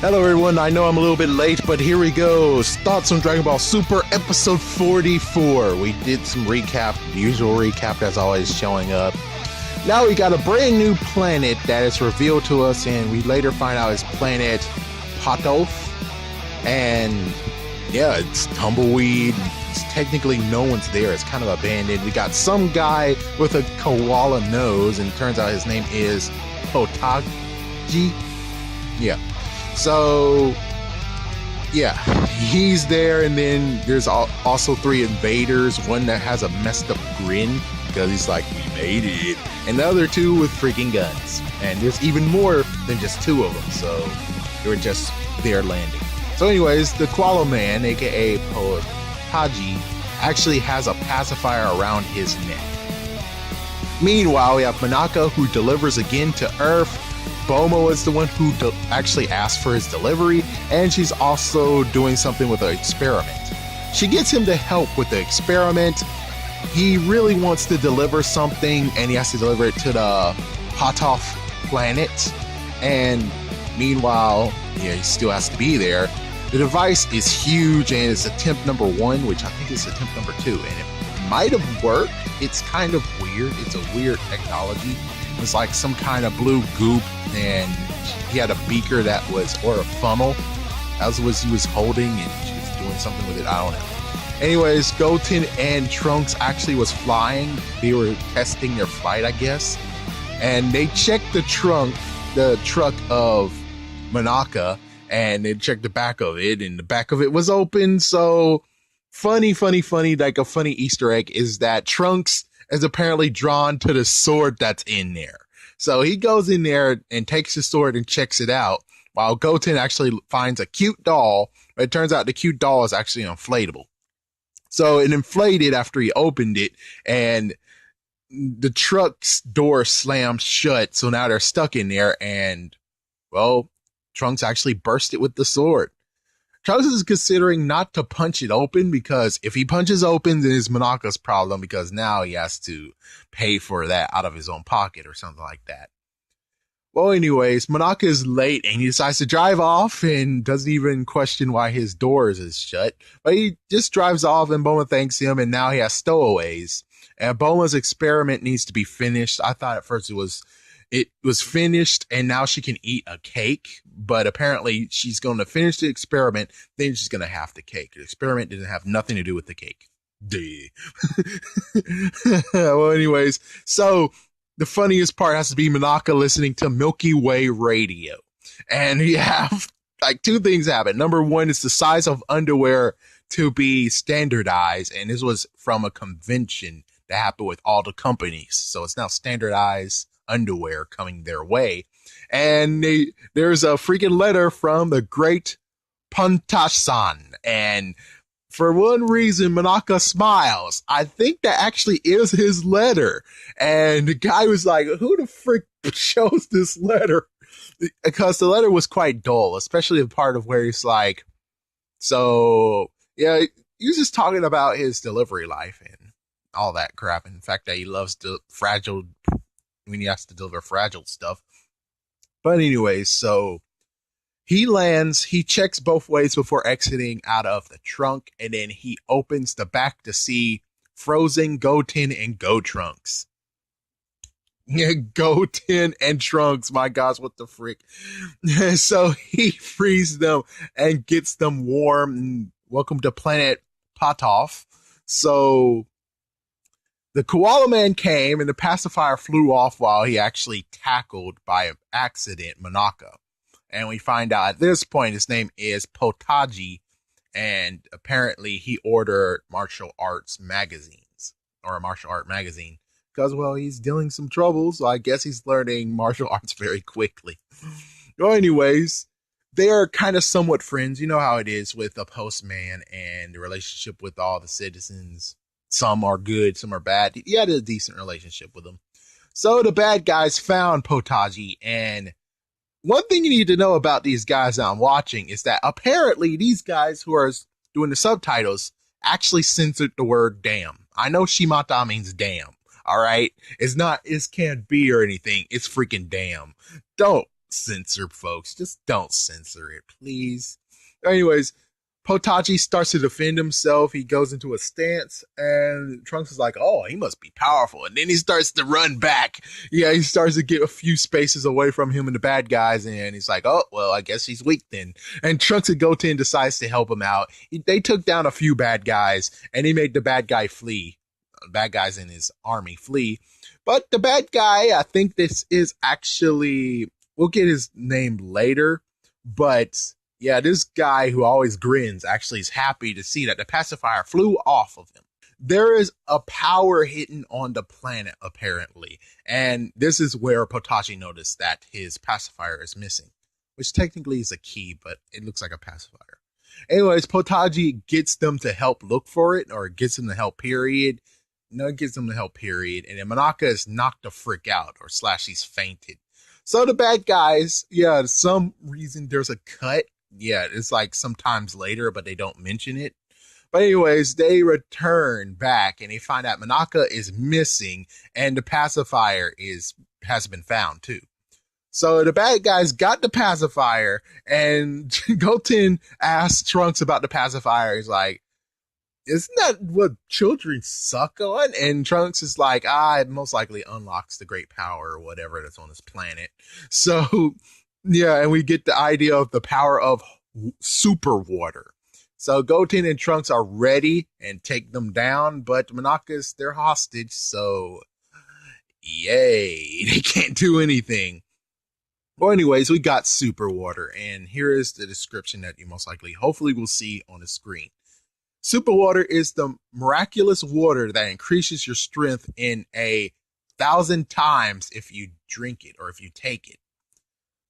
Hello everyone, I know I'm a little bit late, but here we go. Thoughts on Dragon Ball Super Episode 44. We did some recap, the usual recap as always showing up. Now we got a brand new planet that is revealed to us, and we later find out it's planet Patof. And yeah, it's tumbleweed. It's technically no one's there. It's kind of abandoned. We got some guy with a koala nose, and it turns out his name is Potaji. Yeah. So, yeah, he's there, and then there's also three invaders. One that has a messed up grin because he's like, we made it. And the other two with freaking guns. And there's even more than just two of them, so they were just there landing. So anyways, the Koala Man, aka Potaji, actually has a pacifier around his neck. Meanwhile, we have Monaka, who delivers again to Earth. Bomo is the one who actually asked for his delivery, and she's also doing something with an experiment. She gets him to help with the experiment. He really wants to deliver something, and he has to deliver it to the Patof planet. And meanwhile, yeah, he still has to be there. The device is huge, and it's attempt number 1, which I think is attempt number 2, and it might have worked. It's kind of weird. It's a weird technology. It's like some kind of blue goop, and he had a beaker that was, or a funnel, as was he was holding, and she was doing something with it. I don't know. Anyways, Goten and Trunks actually was flying. They were testing their flight, I guess, and they checked the truck of Monaka, and they checked the back of it, and the back of it was open. So funny, like a funny Easter egg is that Trunks is apparently drawn to the sword that's in there. So he goes in there and takes the sword and checks it out, while Goten actually finds a cute doll, but it turns out the cute doll is actually inflatable. So it inflated after he opened it, and the truck's door slammed shut, so now they're stuck in there, and, well, Trunks actually burst it with the sword. Trunks is considering not to punch it open, because if he punches open, then it's Monaka's problem, because now he has to pay for that out of his own pocket or something like that. Well, anyways, Monaka is late, and he decides to drive off and doesn't even question why his doors is shut. But he just drives off, and Bulma thanks him, and now he has stowaways. And Bulma's experiment needs to be finished. I thought at first it was finished, and now she can eat a cake, but apparently she's going to finish the experiment, then she's going to have the cake. The experiment didn't have nothing to do with the cake. Well, anyways, so the funniest part has to be Monaka listening to Milky Way radio. And you have like two things happen. Number one is the size of underwear to be standardized, and this was from a convention that happened with all the companies. So it's now standardized underwear coming their way, and there's a freaking letter from the great Puntash-san, and for one reason Monaka smiles. I think that actually is his letter, and the guy was like, who the frick chose this letter? Because the letter was quite dull, especially the part of where he's like, so yeah, he was just talking about his delivery life and all that crap, and the fact that he loves the fragile when he has to deliver fragile stuff. But anyways, so he lands, he checks both ways before exiting out of the trunk, and then he opens the back to see frozen Goten and Trunks. Yeah, Goten and Trunks, my gosh, what the frick. So he frees them and gets them warm, and welcome to planet Patof. So the Koala Man came, and the pacifier flew off while he actually tackled by accident Monaka. And we find out at this point his name is Potaji, and apparently he ordered martial arts magazines, or a martial art magazine, because, well, he's dealing some trouble, so I guess he's learning martial arts very quickly. Well, anyways, they are kind of somewhat friends. You know how it is with a postman and the relationship with all the citizens. Some are good, some are bad. He had a decent relationship with them. So the bad guys found Potaji, and one thing you need to know about these guys that I'm watching is that apparently these guys who are doing the subtitles actually censored the word damn. I know Shimata means damn, all right? It's not, it can't be or anything. It's freaking damn. Don't censor, folks. Just don't censor it, please. Anyways, Potachi starts to defend himself. He goes into a stance, and Trunks is like, oh, he must be powerful. And then he starts to run back. Yeah, he starts to get a few spaces away from him and the bad guys, and he's like, oh, well, I guess he's weak then. And Trunks and Goten decides to help him out. They took down a few bad guys, and he made the bad guy flee. Bad guys in his army flee. But the bad guy, I think this is actually, we'll get his name later, but yeah, this guy who always grins actually is happy to see that the pacifier flew off of him. There is a power hidden on the planet, apparently, and this is where Potachi noticed that his pacifier is missing, which technically is a key, but it looks like a pacifier. Anyways, Potachi gets them to help look for it, or gets them to help, period. No, it gives them the help, period. And then Monaka is knocked the frick out, or / he's fainted. So the bad guys, yeah, some reason there's a cut. Yeah, it's like sometimes later, but they don't mention it. But anyways, they return back and they find out Monaka is missing and the pacifier has been found too. So the bad guys got the pacifier, and Goten asks Trunks about the pacifier. He's like, isn't that what children suck on? And Trunks is like, it most likely unlocks the great power or whatever that's on this planet. So yeah, and we get the idea of the power of super water. So Goten and Trunks are ready and take them down, but Monaka's their hostage, so yay, they can't do anything. Well, anyways, we got super water, and here is the description that you most likely, hopefully, will see on the screen. Super water is the miraculous water that increases your strength in 1,000 times if you drink it or if you take it.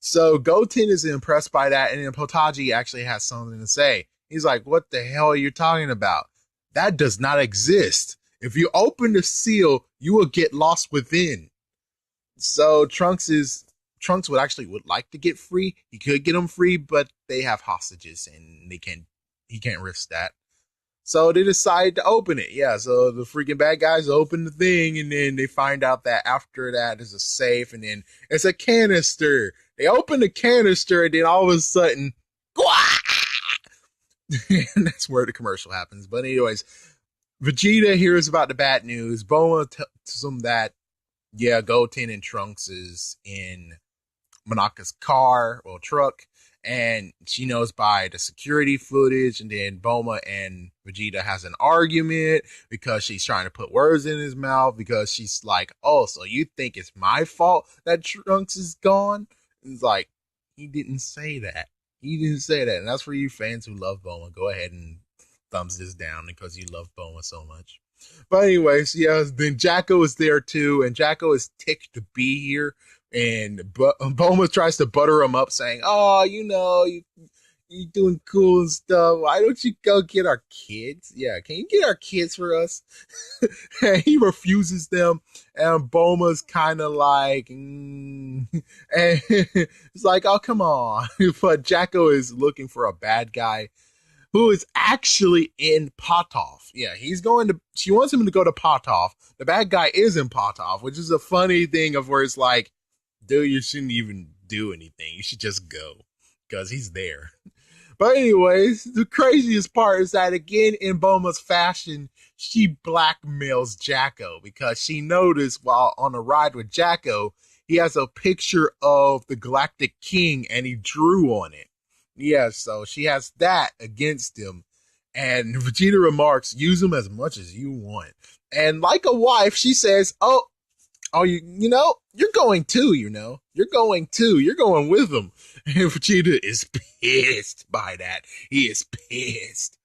So Goten is impressed by that, and then Potachi actually has something to say. He's like, what the hell are you talking about? That does not exist. If you open the seal, you will get lost within. So Trunks would like to get free. He could get them free, but they have hostages, and he can't risk that. So they decide to open it. Yeah, so the freaking bad guys open the thing, and then they find out that after that there's a safe, and then it's a canister. They open the canister, and then all of a sudden, and that's where the commercial happens. But anyways, Vegeta hears about the bad news. Bulma tells him that, yeah, Goten and Trunks is in Monaka's car or truck, and she knows by the security footage. And then Bulma and Vegeta has an argument because she's trying to put words in his mouth, because she's like, oh, so you think it's my fault that Trunks is gone? And it's like, he didn't say that. He didn't say that. And that's for you fans who love Bulma. Go ahead and thumbs this down because you love Bulma so much. But anyways, yeah, then Jaco is there too, and Jaco is ticked to be here. And Bulma tries to butter him up, saying, oh, you doing cool and stuff. Why don't you go get our kids? Yeah, can you get our kids for us? And he refuses them. And Bulma's kind of like, and it's like, oh, come on. But Jaco is looking for a bad guy who is actually in Potov. Yeah, she wants him to go to Potov. The bad guy is in Potov, which is a funny thing of where it's like, dude, you shouldn't even do anything. You should just go because he's there. But anyways, the craziest part is that, again, in Bulma's fashion, she blackmails Jaco because she noticed while on a ride with Jaco, he has a picture of the Galactic King and he drew on it. Yeah, so she has that against him. And Vegeta remarks, use him as much as you want. And like a wife, she says, oh, you're going too, You're going too. You're going with them. And Vegeta is pissed by that. He is pissed.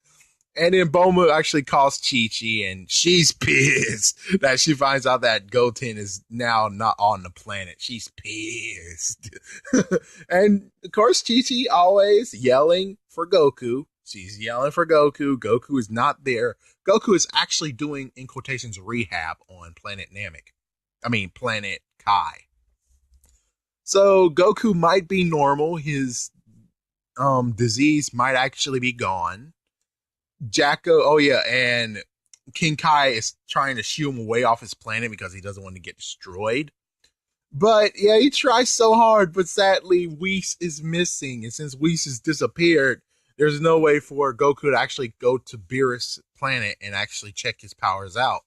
And then Bulma actually calls Chi-Chi, and she's pissed that she finds out that Goten is now not on the planet. She's pissed. And, of course, Chi-Chi always yelling for Goku. She's yelling for Goku. Goku is not there. Goku is actually doing, in quotations, rehab on planet Planet Kai. So Goku might be normal. His disease might actually be gone. Jaco, and King Kai is trying to shoo him away off his planet because he doesn't want to get destroyed. But yeah, he tries so hard, but sadly, Whis is missing. And since Whis has disappeared, there's no way for Goku to actually go to Beerus' planet and actually check his powers out,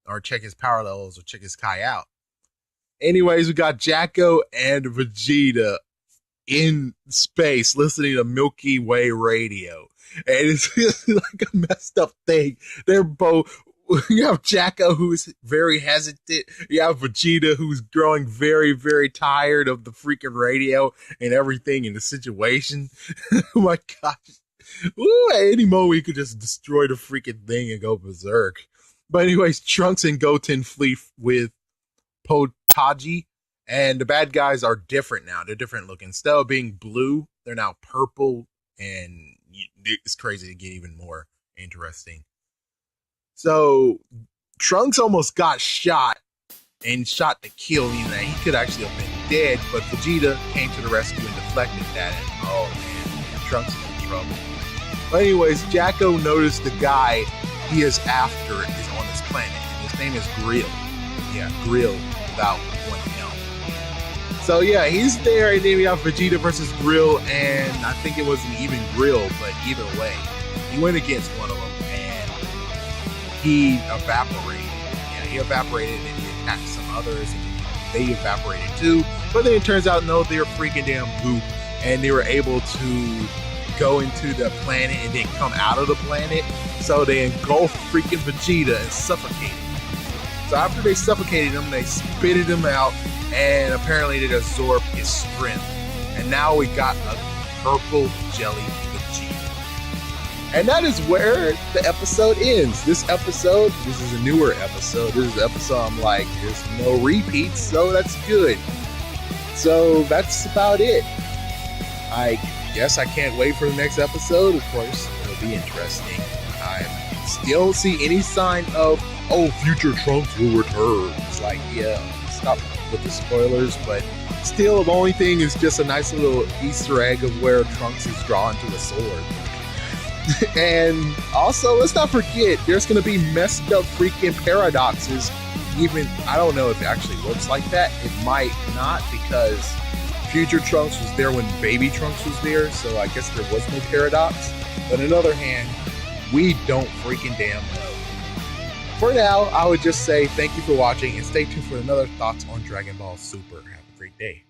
or check his power levels, or check his Kai out. Anyways, we got Jaco and Vegeta in space listening to Milky Way radio. And it's like a messed up thing. They're both. You have Jaco, who's very hesitant. You have Vegeta, who's growing very, very tired of the freaking radio and everything in the situation. Oh my gosh. Ooh, at any moment, he could just destroy the freaking thing and go berserk. But anyways, Trunks and Goten flee with Potaji, and the bad guys are different now. They're different looking. Instead of being blue, they're now purple, and it's crazy to get even more interesting. So Trunks almost got shot and shot to kill, meaning that he could actually have been dead, but Vegeta came to the rescue and deflected that, and oh man, Trunks is in trouble. But anyways, Jaco noticed the guy he is after is on his planet, and his name is Gril. Yeah, Gril without one L. So yeah, he's there, and then we have Vegeta versus Gril, and I think it was an even Gril, but either way, he went against one of them, and he evaporated. Yeah, he evaporated, and he attacked some others, and they evaporated too. But then it turns out, no, they're freaking damn goop, and they were able to go into the planet and then come out of the planet. So they engulfed freaking Vegeta and suffocated him. So after they suffocated him, they spitted him out, and apparently it absorbed his strength. And now we got a purple jelly Vegeta. And that is where the episode ends. This is a newer episode. This is the episode I'm like, there's no repeats, so that's good. So that's about it. I guess I can't wait for the next episode. Of course, it'll be interesting. I still don't see any sign of, oh, future Trunks will return. It's like, yeah, stop with the spoilers, but still, the only thing is just a nice little Easter egg of where Trunks is drawn to a sword. And also, let's not forget, there's going to be messed up freaking paradoxes. Even, I don't know if it actually looks like that. It might not, because future Trunks was there when baby Trunks was there, so I guess there was no paradox. But on the other hand, we don't freaking damn know. For now, I would just say thank you for watching, and stay tuned for another Thoughts on Dragon Ball Super. Have a great day.